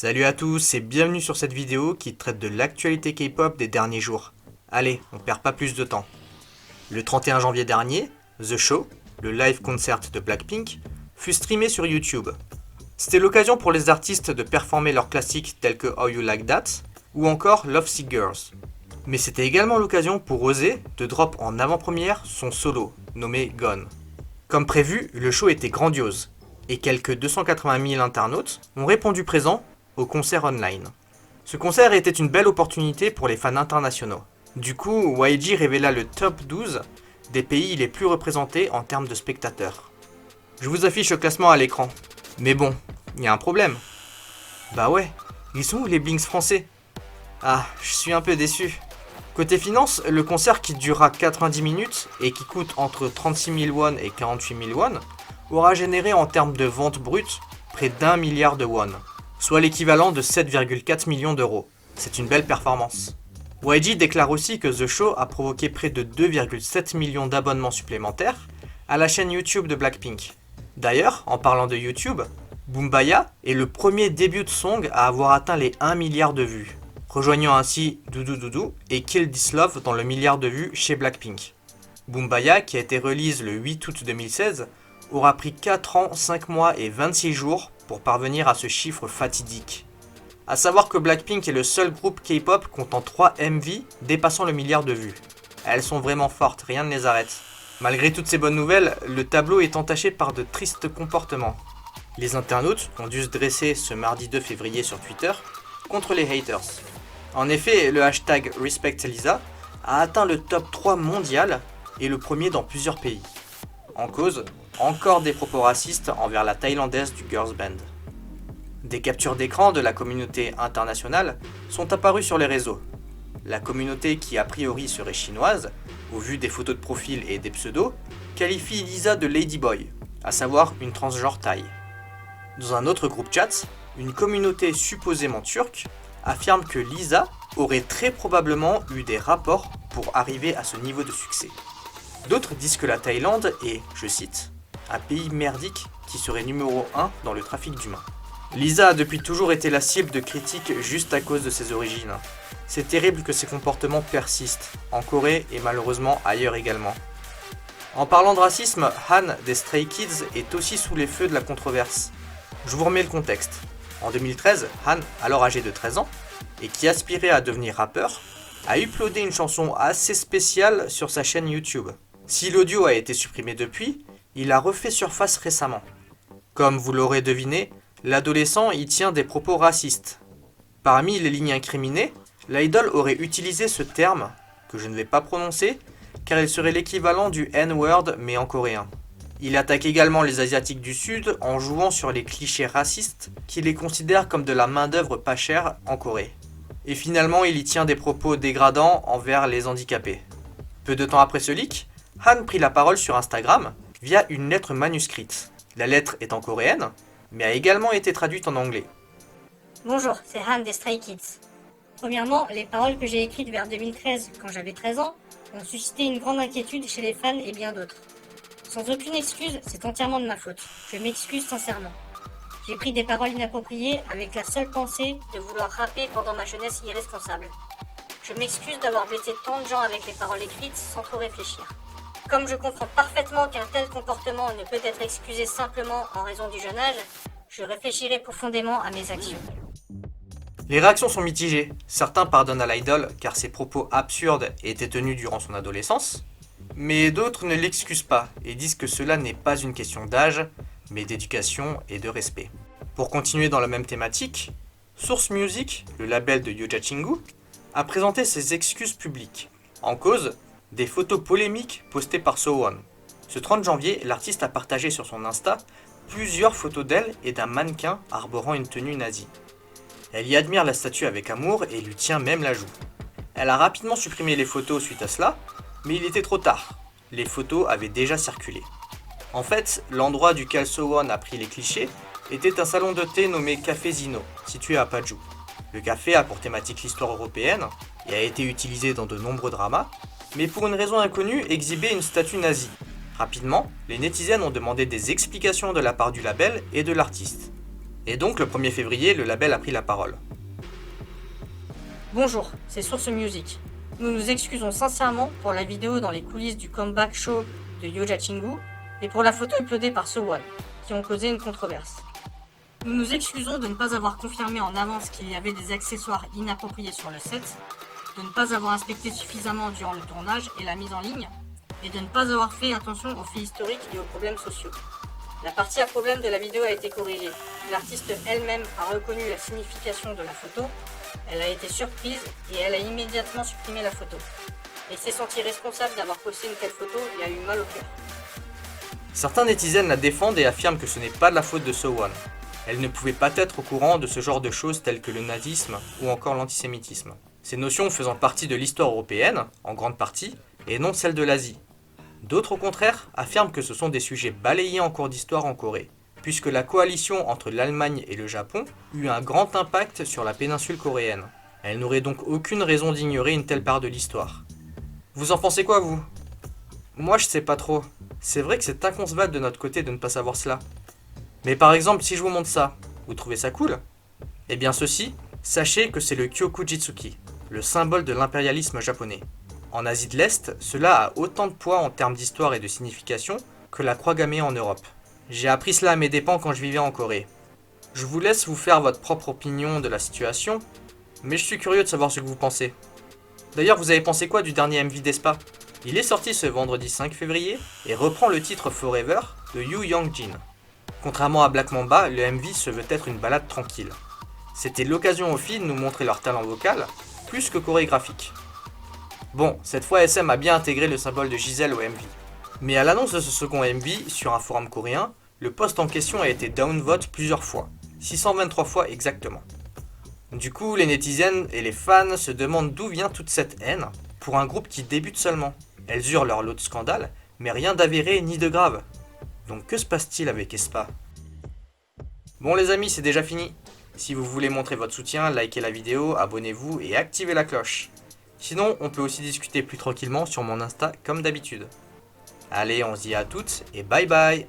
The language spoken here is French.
Salut à tous et bienvenue sur cette vidéo qui traite de l'actualité K-pop des derniers jours. Allez, on perd pas plus de temps. Le 31 janvier dernier, The Show, le live concert de Blackpink, fut streamé sur YouTube. C'était l'occasion pour les artistes de performer leurs classiques tels que How You Like That ou encore Lovesick Girls. Mais c'était également l'occasion pour Rosé de drop en avant-première son solo, nommé Gone. Comme prévu, le show était grandiose, et quelques 280 000 internautes ont répondu présent au concert online. Ce concert était une belle opportunité pour les fans internationaux. Du coup, YG révéla le top 12 des pays les plus représentés en termes de spectateurs. Je vous affiche le classement à l'écran. Mais bon, il y a un problème. Bah ouais, ils sont où les Blinks français? Ah, je suis un peu déçu. Côté finance, le concert qui durera 90 minutes et qui coûte entre 36 000 won et 48 000 won aura généré en termes de ventes brutes près d'1 milliard de won, soit l'équivalent de 7,4 millions d'euros. C'est une belle performance. YG déclare aussi que The Show a provoqué près de 2,7 millions d'abonnements supplémentaires à la chaîne YouTube de Blackpink. D'ailleurs, en parlant de YouTube, Boombaya est le premier debut song à avoir atteint les 1 milliard de vues, rejoignant ainsi Doudou Doudou et Kill This Love dans le milliard de vues chez Blackpink. Boombaya, qui a été release le 8 août 2016, aura pris 4 ans, 5 mois et 26 jours pour parvenir à ce chiffre fatidique. A savoir que Blackpink est le seul groupe K-pop comptant 3 MV dépassant le milliard de vues. Elles sont vraiment fortes, rien ne les arrête. Malgré toutes ces bonnes nouvelles, le tableau est entaché par de tristes comportements. Les internautes ont dû se dresser ce mardi 2 février sur Twitter contre les haters. En effet, le hashtag RespectLisa a atteint le top 3 mondial et le premier dans plusieurs pays. En cause, encore des propos racistes envers la thaïlandaise du girls band. Des captures d'écran de la communauté internationale sont apparues sur les réseaux. La communauté, qui a priori serait chinoise, au vu des photos de profil et des pseudos, qualifie Lisa de ladyboy, à savoir une transgenre thaï. Dans un autre groupe chat, une communauté supposément turque affirme que Lisa aurait très probablement eu des rapports pour arriver à ce niveau de succès. D'autres disent que la Thaïlande est, je cite, un pays merdique qui serait numéro 1 dans le trafic d'humains. Lisa a depuis toujours été la cible de critiques juste à cause de ses origines. C'est terrible que ces comportements persistent, en Corée et malheureusement ailleurs également. En parlant de racisme, Han des Stray Kids est aussi sous les feux de la controverse. Je vous remets le contexte. En 2013, Han, alors âgé de 13 ans, et qui aspirait à devenir rappeur, a uploadé une chanson assez spéciale sur sa chaîne YouTube. Si l'audio a été supprimé depuis, il a refait surface récemment. Comme vous l'aurez deviné, l'adolescent y tient des propos racistes. Parmi les lignes incriminées, l'idol aurait utilisé ce terme, que je ne vais pas prononcer, car il serait l'équivalent du N-word mais en coréen. Il attaque également les Asiatiques du Sud en jouant sur les clichés racistes qui les considèrent comme de la main-d'œuvre pas chère en Corée. Et finalement, il y tient des propos dégradants envers les handicapés. Peu de temps après ce leak, Han prit la parole sur Instagram via une lettre manuscrite. La lettre est en coréenne, mais a également été traduite en anglais. Bonjour, c'est Han des Stray Kids. Premièrement, les paroles que j'ai écrites vers 2013, quand j'avais 13 ans, ont suscité une grande inquiétude chez les fans et bien d'autres. Sans aucune excuse, c'est entièrement de ma faute. Je m'excuse sincèrement. J'ai pris des paroles inappropriées avec la seule pensée de vouloir rapper pendant ma jeunesse irresponsable. Je m'excuse d'avoir blessé tant de gens avec les paroles écrites sans trop réfléchir. Comme je comprends parfaitement qu'un tel comportement ne peut être excusé simplement en raison du jeune âge, je réfléchirai profondément à mes actions. Les réactions sont mitigées. Certains pardonnent à l'idol car ses propos absurdes étaient tenus durant son adolescence, mais d'autres ne l'excusent pas et disent que cela n'est pas une question d'âge, mais d'éducation et de respect. Pour continuer dans la même thématique, Source Music, le label de Yoja Chingu, a présenté ses excuses publiques. En cause, des photos polémiques postées par Sowon. Ce 30 janvier, l'artiste a partagé sur son Insta plusieurs photos d'elle et d'un mannequin arborant une tenue nazie. Elle y admire la statue avec amour et lui tient même la joue. Elle a rapidement supprimé les photos suite à cela, mais il était trop tard. Les photos avaient déjà circulé. En fait, l'endroit duquel Sowon a pris les clichés était un salon de thé nommé Café Zino, situé à Paju. Le café a pour thématique l'histoire européenne et a été utilisé dans de nombreux dramas, mais pour une raison inconnue exhibait une statue nazie. Rapidement, les netizens ont demandé des explications de la part du label et de l'artiste. Et donc le 1er février, le label a pris la parole. Bonjour, c'est Source Music. Nous nous excusons sincèrement pour la vidéo dans les coulisses du comeback show de Yoja Chingu et pour la photo uploadée par SoOne, qui ont causé une controverse. Nous nous excusons de ne pas avoir confirmé en avance qu'il y avait des accessoires inappropriés sur le set, de ne pas avoir inspecté suffisamment durant le tournage et la mise en ligne, et de ne pas avoir fait attention aux faits historiques et aux problèmes sociaux. La partie à problème de la vidéo a été corrigée. L'artiste elle-même a reconnu la signification de la photo, elle a été surprise et elle a immédiatement supprimé la photo. Elle s'est sentie responsable d'avoir posté une telle photo et a eu mal au cœur. Certains netizens la défendent et affirment que ce n'est pas de la faute de SoOne. Elle ne pouvait pas être au courant de ce genre de choses telles que le nazisme ou encore l'antisémitisme. Ces notions faisant partie de l'histoire européenne, en grande partie, et non celle de l'Asie. D'autres au contraire affirment que ce sont des sujets balayés en cours d'histoire en Corée, puisque la coalition entre l'Allemagne et le Japon eut un grand impact sur la péninsule coréenne. Elle n'aurait donc aucune raison d'ignorer une telle part de l'histoire. Vous en pensez quoi, vous ? Moi, je sais pas trop. C'est vrai que c'est inconcevable de notre côté de ne pas savoir cela. Mais par exemple, si je vous montre ça, vous trouvez ça cool ? Eh bien ceci, sachez que c'est le Kyokujitsuki, le symbole de l'impérialisme japonais. En Asie de l'Est, cela a autant de poids en termes d'histoire et de signification que la croix gammée en Europe. J'ai appris cela à mes dépens quand je vivais en Corée. Je vous laisse vous faire votre propre opinion de la situation, mais je suis curieux de savoir ce que vous pensez. D'ailleurs, vous avez pensé quoi du dernier MV d'Aespa ? Il est sorti ce vendredi 5 février et reprend le titre Forever de Yu Young-jin. Contrairement à Black Mamba, le MV se veut être une balade tranquille. C'était l'occasion aux filles de nous montrer leur talent vocal, plus que chorégraphique. Bon, cette fois SM a bien intégré le symbole de Giselle au MV. Mais à l'annonce de ce second MV sur un forum coréen, le post en question a été downvote plusieurs fois, 623 fois exactement. Du coup, les netizens et les fans se demandent d'où vient toute cette haine pour un groupe qui débute seulement. Elles eurent leur lot de scandales, mais rien d'avéré ni de grave. Donc que se passe-t-il avec Aespa ? Bon les amis, c'est déjà fini. Si vous voulez montrer votre soutien, likez la vidéo, abonnez-vous et activez la cloche. Sinon, on peut aussi discuter plus tranquillement sur mon Insta comme d'habitude. Allez, on se dit à toutes et bye bye.